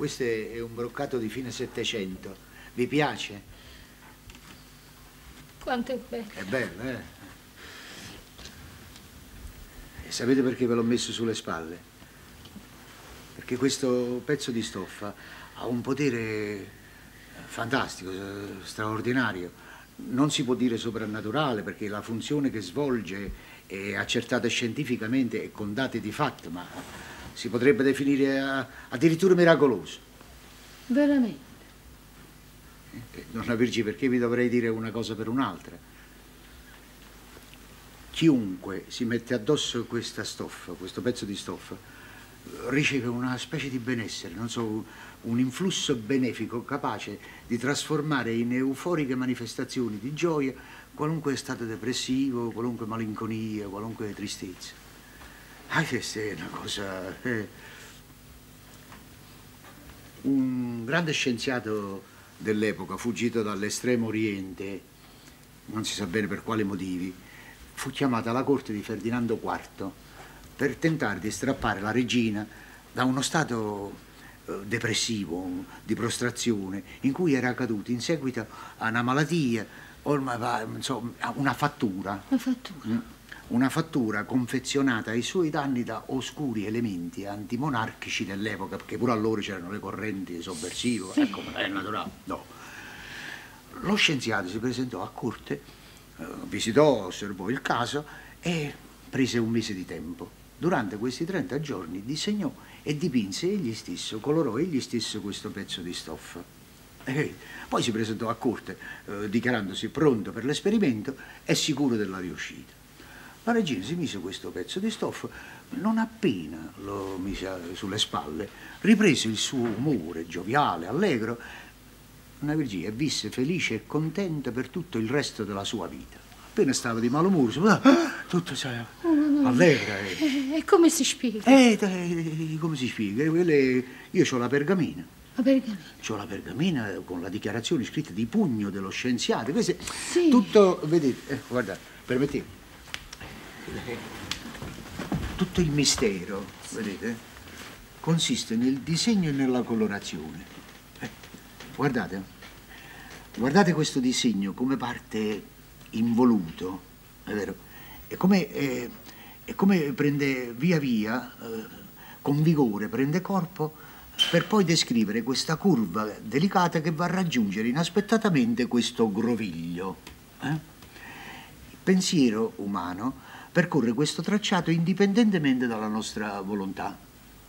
Questo è un broccato di fine Settecento. Vi piace? Quanto è bello. È bello, eh? E sapete perché ve l'ho messo sulle spalle? Perché questo pezzo di stoffa ha un potere fantastico, straordinario. Non si può dire soprannaturale perché la funzione che svolge è accertata scientificamente e con dati di fatto, ma si potrebbe definire addirittura miracoloso. Veramente? Donna Virgi, perché vi dovrei dire una cosa per un'altra? Chiunque si mette addosso questa stoffa, questo pezzo di stoffa, riceve una specie di benessere, non so, un influsso benefico capace di trasformare in euforiche manifestazioni di gioia qualunque stato depressivo, qualunque malinconia, qualunque tristezza. Questa è una cosa... Un grande scienziato dell'epoca, fuggito dall'estremo oriente, non si sa bene per quali motivi, fu chiamato alla corte di Ferdinando IV per tentare di strappare la regina da uno stato depressivo, di prostrazione, in cui era caduto in seguito a una malattia, insomma, a una fattura. Una fattura? Una fattura confezionata ai suoi danni da oscuri elementi antimonarchici dell'epoca, perché pure allora c'erano le correnti sovversive, sì. Ecco, è naturale. No. Lo scienziato si presentò a corte, visitò, osservò il caso e prese un mese di tempo. Durante questi 30 giorni disegnò e dipinse egli stesso, colorò egli stesso questo pezzo di stoffa. Poi si presentò a corte dichiarandosi pronto per l'esperimento e sicuro della riuscita. La regina si mise questo pezzo di stoffa, non appena lo mise sulle spalle, riprese il suo umore gioviale, allegro, Donna Virginia, e visse felice e contenta per tutto il resto della sua vita. Appena stava di malumore, tutto allegra. E come si spiega? Come si spiega? Io ho la pergamena. La pergamena? C'ho la pergamena con la dichiarazione scritta di pugno dello scienziato. Questo è sì. Tutto, vedete, guardate, permettete. Tutto il mistero, vedete, consiste nel disegno e nella colorazione. Guardate questo disegno come parte involuto, è vero? E come prende via via, con vigore, prende corpo, per poi descrivere questa curva delicata che va a raggiungere inaspettatamente questo groviglio. Il pensiero umano percorre questo tracciato indipendentemente dalla nostra volontà.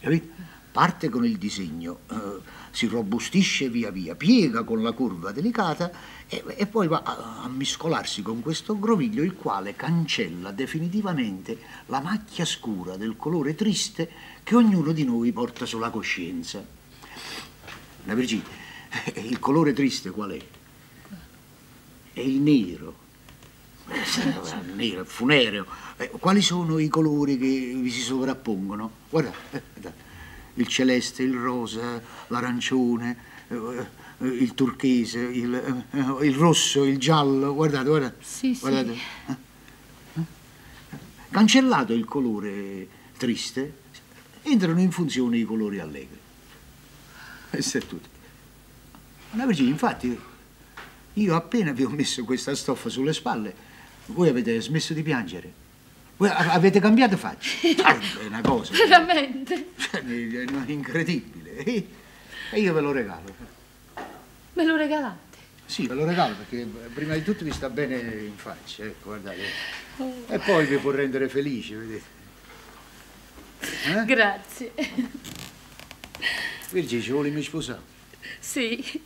Capito? Parte con il disegno, si robustisce via via, piega con la curva delicata e poi va a mescolarsi con questo groviglio, il quale cancella definitivamente la macchia scura del colore triste che ognuno di noi porta sulla coscienza. La Virginia, il colore triste qual è? È il nero. Il nero, il funereo. Quali sono i colori che vi si sovrappongono? Guardate, il celeste, il rosa, l'arancione, il turchese, il rosso, il giallo, guardate. Sì, guardate. Sì. Cancellato il colore triste, entrano in funzione i colori allegri. Questo è tutto. Donna Virginia, infatti, io appena vi ho messo questa stoffa sulle spalle, voi avete smesso di piangere. Voi avete cambiato faccia. È una cosa. Veramente? È incredibile. E io ve lo regalo. Me lo regalate? Sì, ve lo regalo perché prima di tutto vi sta bene in faccia. Ecco, guardate. E poi vi può rendere felici, vedete. Grazie. Virgi, ci volevi sposare? Sì.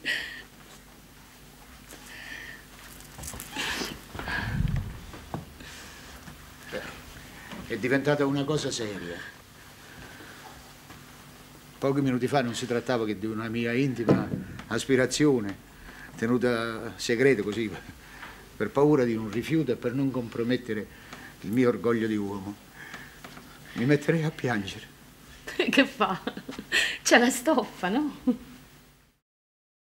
È diventata una cosa seria. Pochi minuti fa non si trattava che di una mia intima aspirazione, tenuta segreto così, per paura di un rifiuto e per non compromettere il mio orgoglio di uomo. Mi metterei a piangere. Che fa? C'è la stoffa, no?